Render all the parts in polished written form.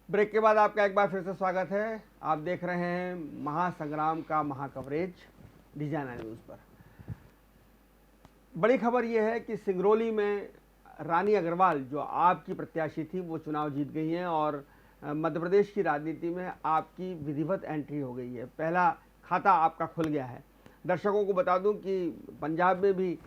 Break के बाद आपका एक बार फिर से स्वागत है। आप देख रहे हैं महासंग्राम का महाकवरेज डिजाइनर न्यूज़ पर। बड़ी खबर यह है कि सिंगरौली में रानी अग्रवाल जो आपकी प्रत्याशी थी वो चुनाव जीत गई हैं और मध्य प्रदेश की राजनीति में आपकी विधिवत एंट्री हो गई है। पहला खाता आपका खुल गया है। दर्शकों को बता दूं कि पंजाब में भी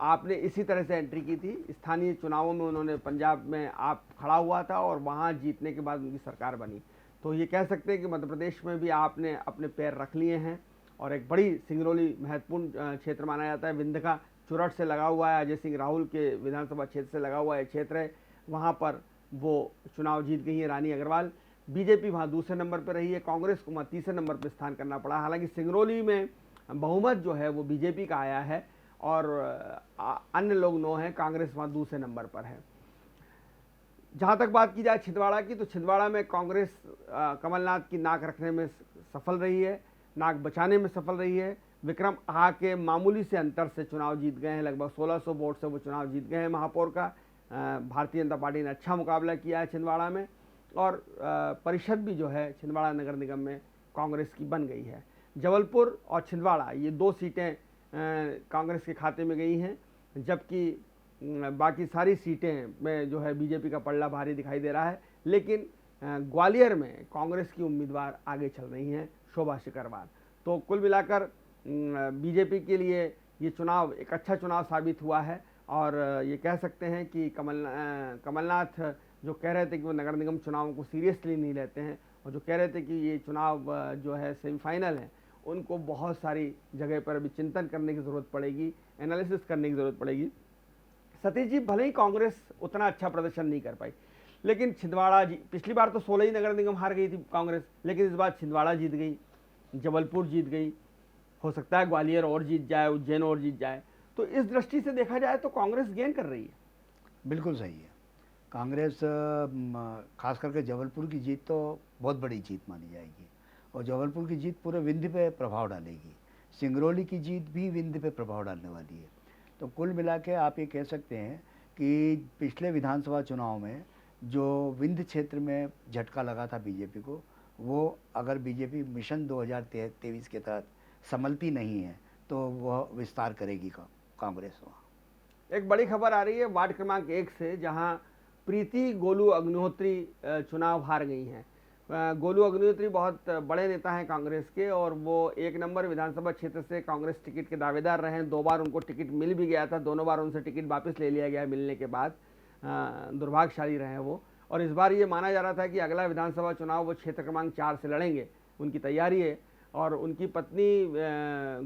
आपने इसी तरह से एंट्री की थी। स्थानीय चुनावों में उन्होंने पंजाब में आप खड़ा हुआ था और वहां जीतने के बाद उनकी सरकार बनी। तो ये कह सकते हैं कि मध्य प्रदेश में भी आपने अपने पैर रख लिए हैं और एक बड़ी सिंगरौली महत्वपूर्ण क्षेत्र माना जाता है। विंध्य का चुरट से लगा हुआ है, अजय सिंह राहुल के विधानसभा क्षेत्र से लगा हुआ है क्षेत्र है, वहाँ पर वो चुनाव जीत गई है रानी अग्रवाल। बीजेपी वहाँ दूसरे नंबर पर रही है, कांग्रेस को वहाँ तीसरे नंबर पर स्थान करना पड़ा। हालांकि सिंगरौली में बहुमत जो है वो बीजेपी का आया है और अन्य लोग 9 हैं, कांग्रेस वहाँ दूसरे नंबर पर है। जहाँ तक बात की जाए छिंदवाड़ा की, तो छिंदवाड़ा में कांग्रेस कमलनाथ की नाक रखने में सफल रही है, नाक बचाने में सफल रही है। विक्रम आहा के मामूली से अंतर से चुनाव जीत गए हैं, लगभग 1600 वोट से वो चुनाव जीत गए हैं महापौर का। भारतीय जनता पार्टी ने अच्छा मुकाबला किया है छिंदवाड़ा में और परिषद भी जो है छिंदवाड़ा नगर निगम में कांग्रेस की बन गई है। जबलपुर और छिंदवाड़ा ये 2 सीटें कांग्रेस के खाते में गई हैं, जबकि बाकी सारी सीटें में जो है बीजेपी का पल्ला भारी दिखाई दे रहा है। लेकिन ग्वालियर में कांग्रेस की उम्मीदवार आगे चल रही हैं, शोभा शिकरवार। तो कुल मिलाकर बीजेपी के लिए ये चुनाव एक अच्छा चुनाव साबित हुआ है और ये कह सकते हैं कि कमलनाथ जो कह रहे थे कि वो नगर निगम चुनावों को सीरियसली नहीं लेते हैं और जो कह रहे थे कि ये चुनाव जो है सेमीफाइनल है, उनको बहुत सारी जगह पर अभी चिंतन करने की ज़रूरत पड़ेगी, एनालिसिस करने की ज़रूरत पड़ेगी। सतीश जी, भले ही कांग्रेस उतना अच्छा प्रदर्शन नहीं कर पाई, लेकिन छिंदवाड़ा जी, पिछली बार तो 16 ही नगर निगम हार गई थी कांग्रेस, लेकिन इस बार छिंदवाड़ा जीत गई, जबलपुर जीत गई, हो सकता है ग्वालियर और जीत जाए, उज्जैन और जीत जाए। तो इस दृष्टि से देखा जाए तो कांग्रेस गेन कर रही है। बिल्कुल सही है। कांग्रेस खास करके जबलपुर की जीत तो बहुत बड़ी जीत मानी जाएगी और जबलपुर की जीत पूरे विंध्य पे प्रभाव डालेगी। सिंगरौली की जीत भी विंध्य पे प्रभाव डालने वाली है। तो कुल मिला के आप ये कह सकते हैं कि पिछले विधानसभा चुनाव में जो विंध्य क्षेत्र में झटका लगा था बीजेपी को, वो अगर बीजेपी मिशन 2023 के तहत संभलती नहीं है तो वह विस्तार करेगी कांग्रेस वहाँ। एक बड़ी खबर आ रही है वार्ड क्रमांक 1 से, जहां प्रीति गोलू अग्निहोत्री चुनाव हार गई हैं। गोलू अग्निहोत्री बहुत बड़े नेता हैं कांग्रेस के और वो 1 नंबर विधानसभा क्षेत्र से कांग्रेस टिकट के दावेदार रहे हैं। 2 बार उनको टिकट मिल भी गया था, दोनों बार उनसे टिकट वापस ले लिया गया मिलने के बाद। दुर्भाग्यशाली रहे हैं वो। और इस बार ये माना जा रहा था कि अगला विधानसभा चुनाव वो क्षेत्र क्रमांक 4 से लड़ेंगे, उनकी तैयारी है। और उनकी पत्नी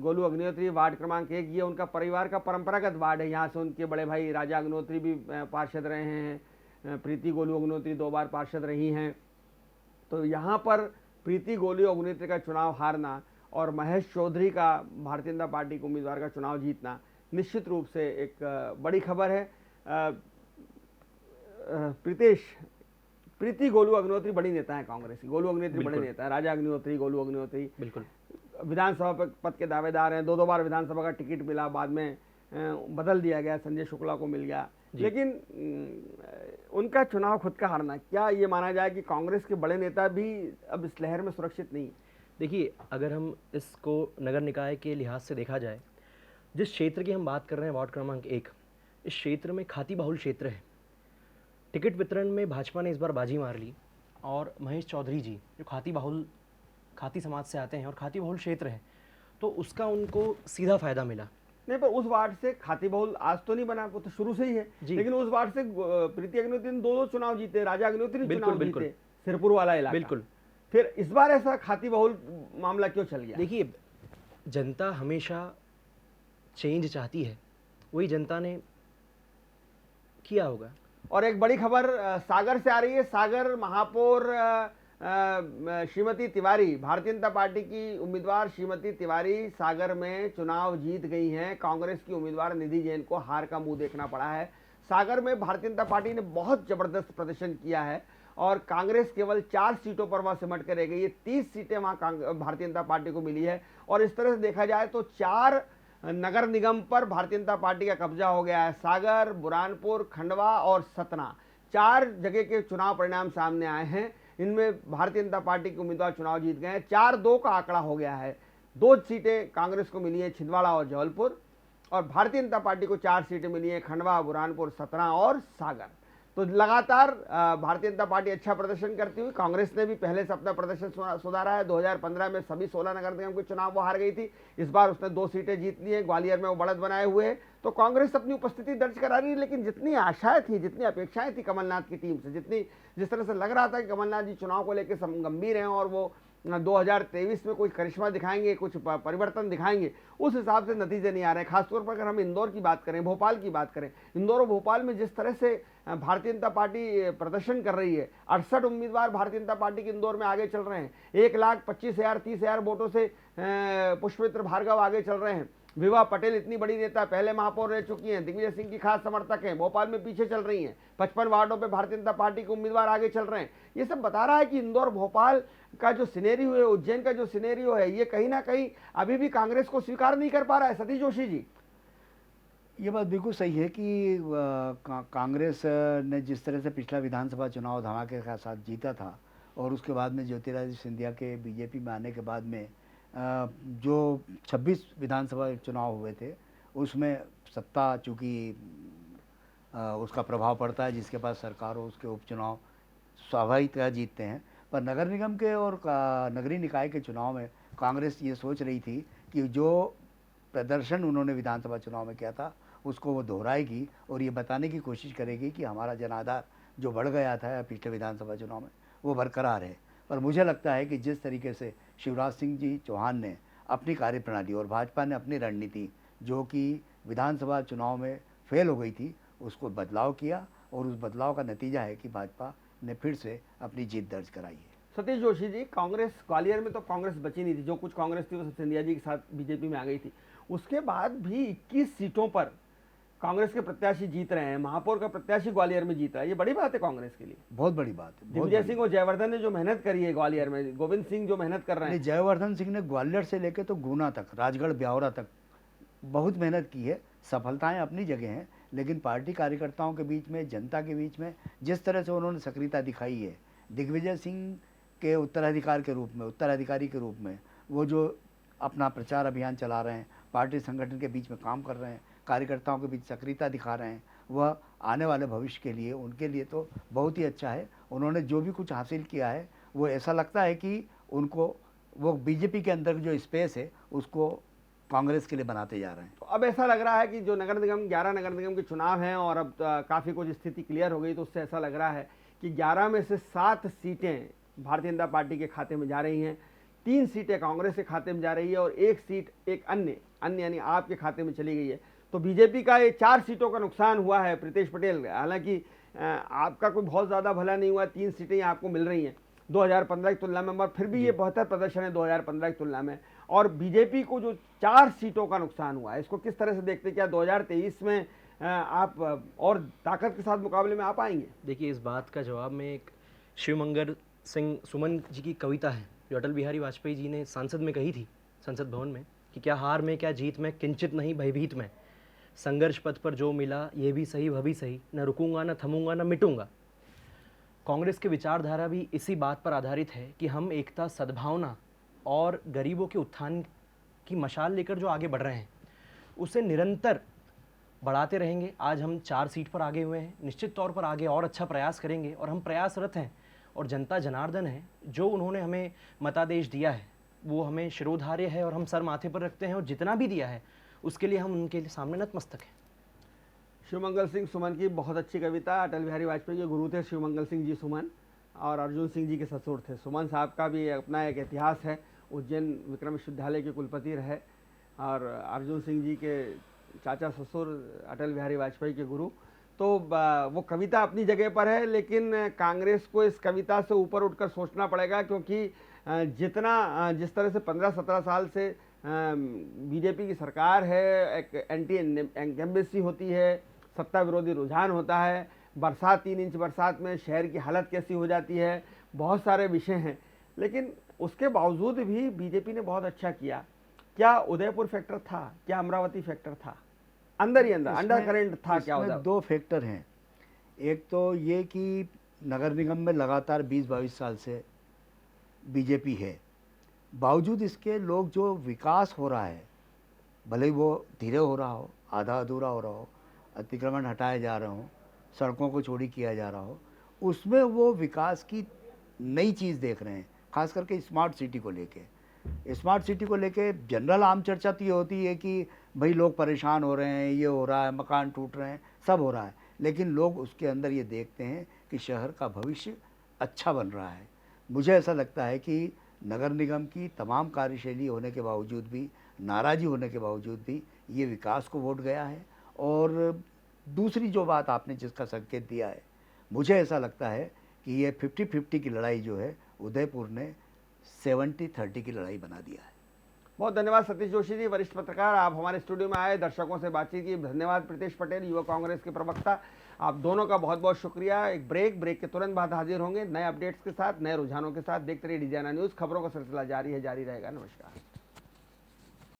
गोलू अग्निहोत्री वार्ड क्रमांक 1, ये उनका परिवार का परंपरागत वार्ड है। यहाँ से उनके बड़े भाई राजा अग्निहोत्री भी पार्षद रहे हैं, प्रीति गोलू अग्निहोत्री 2 बार पार्षद रही हैं। तो यहाँ पर प्रीति गोलू अग्निहोत्री का चुनाव हारना और महेश चौधरी का भारतीय जनता पार्टी के उम्मीदवार का चुनाव जीतना निश्चित रूप से एक बड़ी खबर है। प्रीति गोलू अग्निहोत्री बड़ी नेता है कांग्रेस की। गोलू अग्निहोत्री बड़े नेता है, राजा अग्निहोत्री, गोलू अग्निहोत्री बिल्कुल विधानसभा पद के दावेदार हैं। 2 बार विधानसभा का टिकट मिला, बाद में बदल दिया गया, संजय शुक्ला को मिल गया। लेकिन उनका चुनाव खुद का हारना, क्या ये माना जाए कि कांग्रेस के बड़े नेता भी अब इस लहर में सुरक्षित नहीं? देखिए, अगर हम इसको नगर निकाय के लिहाज से देखा जाए, जिस क्षेत्र की हम बात कर रहे हैं वार्ड क्रमांक 1, इस क्षेत्र में खाती बहुल क्षेत्र है। टिकट वितरण में भाजपा ने इस बार बाजी मार ली और महेश चौधरी जी जो खाती समाज से आते हैं और खाती बहुल क्षेत्र है, तो उसका उनको सीधा फायदा मिला। नहीं, पर उस वार्ड से खाती बहुल आज तो नहीं बना, वो तो शुरू से ही है। लेकिन उस वार्ड से प्रीति अग्निहोत्री ने 2 चुनाव जीते, राजा अग्निहोत्री चुनाव जीते, सिरपुर वाला इलाका। बिल्कुल। फिर इस बार ऐसा खाती बहुल मामला क्यों चल गया? देखिए, जनता हमेशा चेंज चाहती है, वही जनता ने किया होगा। और एक बड़ी खबर सागर से आ रही है। सागर महापौर श्रीमती तिवारी, भारतीय जनता पार्टी की उम्मीदवार श्रीमती तिवारी सागर में चुनाव जीत गई हैं। कांग्रेस की उम्मीदवार निधि जैन को हार का मुंह देखना पड़ा है। सागर में भारतीय जनता पार्टी ने बहुत जबरदस्त प्रदर्शन किया है और कांग्रेस केवल 4 सीटों पर वहां सिमट कर रह गई है। 30 सीटें वहां भारतीय जनता पार्टी को मिली है और इस तरह से देखा जाए तो 4 नगर निगम पर भारतीय जनता पार्टी का कब्जा हो गया है। सागर, बुरहानपुर, खंडवा और सतना, 4 जगह के चुनाव परिणाम सामने आए हैं। इनमें भारतीय जनता पार्टी के उम्मीदवार चुनाव जीत गए हैं। 4-2 का आंकड़ा हो गया है। 2 सीटें कांग्रेस को मिली है, छिंदवाड़ा और जबलपुर, और भारतीय जनता पार्टी को 4 सीटें मिली हैं, खंडवा, बुरहानपुर, सतना और सागर। तो लगातार भारतीय जनता पार्टी अच्छा प्रदर्शन करती हुई, कांग्रेस ने भी पहले से अपना प्रदर्शन सुधारा है। 2015 में सभी 16 नगर निगम के चुनाव वो हार गई थी, इस बार उसने 2 सीटें जीत ली है, ग्वालियर में वो बढ़त बनाए हुए है। तो कांग्रेस अपनी उपस्थिति दर्ज करा रही है, लेकिन जितनी आशाएं थी, जितनी अपेक्षाएं थी कमलनाथ की टीम से, जिस तरह से लग रहा था कि कमलनाथ जी चुनाव को लेकर गंभीर हैं और वो 2023 में कोई करिश्मा दिखाएंगे, कुछ परिवर्तन दिखाएंगे, उस हिसाब से नतीजे नहीं आ रहे हैं। खासतौर पर अगर हम इंदौर की बात करें, भोपाल की बात करें, इंदौर और भोपाल में जिस तरह से भारतीय जनता पार्टी प्रदर्शन कर रही है, 68 उम्मीदवार भारतीय जनता पार्टी के इंदौर में आगे चल रहे हैं। 1,25,000 30,000 वोटों से पुष्पमित्र भार्गव आगे चल रहे हैं। विभा पटेल इतनी बड़ी नेता, पहले महापौर रह चुकी हैं, दिग्विजय सिंह की खास समर्थक हैं, भोपाल में पीछे चल रही हैं। 55 वार्डों पे भारतीय जनता पार्टी के उम्मीदवार आगे चल रहे हैं। ये सब बता रहा है कि इंदौर भोपाल का जो सिनेरियो है, उज्जैन का जो सिनेरियो है, ये कहीं ना कहीं अभी भी कांग्रेस को स्वीकार नहीं कर पा रहा है। सतीश जोशी जी, ये बात बिल्कुल सही है कि कांग्रेस ने जिस तरह से पिछला विधानसभा चुनाव धमाके के साथ जीता था और उसके बाद में ज्योतिरादित्य सिंधिया के बीजेपी में आने के बाद में जो 26 विधानसभा चुनाव हुए थे उसमें सत्ता चूँकि उसका प्रभाव पड़ता है, जिसके पास सरकार हो उसके उपचुनाव स्वाभाविकतः जीतते हैं। पर नगर निगम के और नगरीय निकाय के चुनाव में कांग्रेस ये सोच रही थी कि जो प्रदर्शन उन्होंने विधानसभा चुनाव में किया था उसको वो दोहराएगी और ये बताने की कोशिश करेगी कि हमारा जनाधार जो बढ़ गया था पिछले विधानसभा चुनाव में वो बरकरार है। पर मुझे लगता है कि जिस तरीके से शिवराज सिंह जी चौहान ने अपनी कार्यप्रणाली और भाजपा ने अपनी रणनीति जो कि विधानसभा चुनाव में फेल हो गई थी उसको बदलाव किया और उस बदलाव का नतीजा है कि भाजपा ने फिर से अपनी जीत दर्ज कराई है। सतीश जोशी जी, कांग्रेस ग्वालियर में तो कांग्रेस बची नहीं थी, जो कुछ कांग्रेस थी वो सब सिंधिया जी के साथ बीजेपी में आ गई थी। उसके बाद भी 21 सीटों पर कांग्रेस के प्रत्याशी जीत रहे हैं। महापौर का प्रत्याशी ग्वालियर में जीत रहा है, ये बड़ी बात है कांग्रेस के लिए। बहुत बड़ी बात है। दिग्विजय सिंह और जयवर्धन ने जो मेहनत करी है ग्वालियर में, गोविंद सिंह जो मेहनत कर रहे हैं, जयवर्धन सिंह ने ग्वालियर से लेकर तो गुना तक, राजगढ़ ब्यावरा तक बहुत मेहनत की है। सफलताएं अपनी जगह हैं, लेकिन पार्टी कार्यकर्ताओं के बीच में, जनता के बीच में जिस तरह से उन्होंने सक्रियता दिखाई है, दिग्विजय सिंह के उत्तराधिकारी के रूप में वो जो अपना प्रचार अभियान चला रहे हैं, पार्टी संगठन के बीच में काम कर रहे हैं, कार्यकर्ताओं के बीच सक्रियता दिखा रहे हैं, वह आने वाले भविष्य के लिए उनके लिए तो बहुत ही अच्छा है। उन्होंने जो भी कुछ हासिल किया है वो ऐसा लगता है कि उनको वो बीजेपी के अंदर जो स्पेस है उसको कांग्रेस के लिए बनाते जा रहे हैं। तो अब ऐसा लग रहा है कि जो नगर निगम 11 नगर निगम के चुनाव हैं और अब काफ़ी कुछ स्थिति क्लियर हो गई, तो उससे ऐसा लग रहा है कि 11 में से 7 सीटें भारतीय जनता पार्टी के खाते में जा रही हैं, 3 सीटें कांग्रेस के खाते में जा रही है और 1 सीट एक अन्य यानी आपके खाते में चली गई है। तो बीजेपी का ये 4 सीटों का नुकसान हुआ है प्रीतेश पटेल। हालांकि आपका कोई बहुत ज़्यादा भला नहीं हुआ, 3 सीटें आपको मिल रही हैं 2015 की तुलना में, मगर फिर भी ये बेहतर प्रदर्शन है 2015 की तुलना में। और बीजेपी को जो 4 सीटों का नुकसान हुआ है, इसको किस तरह से देखते हैं? क्या 2023 में आप और ताकत के साथ मुकाबले में आ पाएंगे? देखिए, इस बात का जवाब में एक शिवमंगल सिंह सुमन जी की कविता है जो अटल बिहारी वाजपेयी जी ने संसद में कही थी, संसद भवन में, कि क्या हार में क्या जीत में, किंचित नहीं भयभीत में, संघर्ष पथ पर जो मिला ये भी सही वह भी सही, न रुकूंगा न थमूंगा न मिटूंगा। कांग्रेस की विचारधारा भी इसी बात पर आधारित है कि हम एकता, सद्भावना और गरीबों के उत्थान की मशाल लेकर जो आगे बढ़ रहे हैं उसे निरंतर बढ़ाते रहेंगे। आज हम 4 सीट पर आगे हुए हैं, निश्चित तौर पर आगे और अच्छा प्रयास करेंगे और हम प्रयासरत हैं। और जनता जनार्दन है, जो उन्होंने हमें मतादेश दिया है वो हमें शिरोधार्य है और हम सर माथे पर रखते हैं, और जितना भी दिया है उसके लिए हम उनके सामने नतमस्तक हैं। शिवमंगल सिंह सुमन की बहुत अच्छी कविता। अटल बिहारी वाजपेयी के गुरु थे शिवमंगल सिंह जी सुमन, और अर्जुन सिंह जी के ससुर थे। सुमन साहब का भी अपना एक इतिहास है, उज्जैन विक्रम विश्वविद्यालय के कुलपति रहे, और अर्जुन सिंह जी के चाचा ससुर अटल बिहारी वाजपेयी के गुरु। तो वो कविता अपनी जगह पर है, लेकिन कांग्रेस को इस कविता से ऊपर उठकर सोचना पड़ेगा, क्योंकि जिस तरह से 15-17 साल से बीजेपी की सरकार है, एक एंटी इंकम्बेंसी होती है, सत्ता विरोधी रुझान होता है, बरसात 3 इंच बरसात में शहर की हालत कैसी हो जाती है, बहुत सारे विषय हैं, लेकिन उसके बावजूद भी बीजेपी ने बहुत अच्छा किया। क्या उदयपुर फैक्टर था? क्या अमरावती फैक्टर था? अंदर ही अंदर अंडर करेंट था क्या? उधर 2 फैक्टर हैं। एक तो ये कि नगर निगम में लगातार 20-22 साल से बीजेपी है, बावजूद इसके लोग जो विकास हो रहा है, भले ही वो धीरे हो रहा हो, आधा अधूरा हो रहा हो, अतिक्रमण हटाए जा रहे हों, सड़कों को चौड़ी किया जा रहा हो, उसमें वो विकास की नई चीज़ देख रहे हैं, खास करके स्मार्ट सिटी को लेके। स्मार्ट सिटी को लेके जनरल आम चर्चा तो ये होती है कि भाई लोग परेशान हो रहे हैं, ये हो रहा है, मकान टूट रहे हैं, सब हो रहा है, लेकिन लोग उसके अंदर ये देखते हैं कि शहर का भविष्य अच्छा बन रहा है। मुझे ऐसा लगता है कि नगर निगम की तमाम कार्यशैली होने के बावजूद भी, नाराज़ी होने के बावजूद भी ये विकास को वोट गया है। और दूसरी जो बात आपने जिसका संकेत दिया है, मुझे ऐसा लगता है कि ये 50-50 की लड़ाई जो है उदयपुर ने 70-30 की लड़ाई बना दिया है। बहुत धन्यवाद सतीश जोशी जी, वरिष्ठ पत्रकार, आप हमारे स्टूडियो में आए, दर्शकों से बातचीत की। धन्यवाद प्रीतेश पटेल, युवा कांग्रेस के प्रवक्ता, आप दोनों का बहुत बहुत शुक्रिया। एक ब्रेक के तुरंत बाद हाजिर होंगे नए अपडेट्स के साथ, नए रुझानों के साथ। देखते रहिए डिजाइनर न्यूज़, खबरों का सिलसिला जारी है, जारी रहेगा। नमस्कार।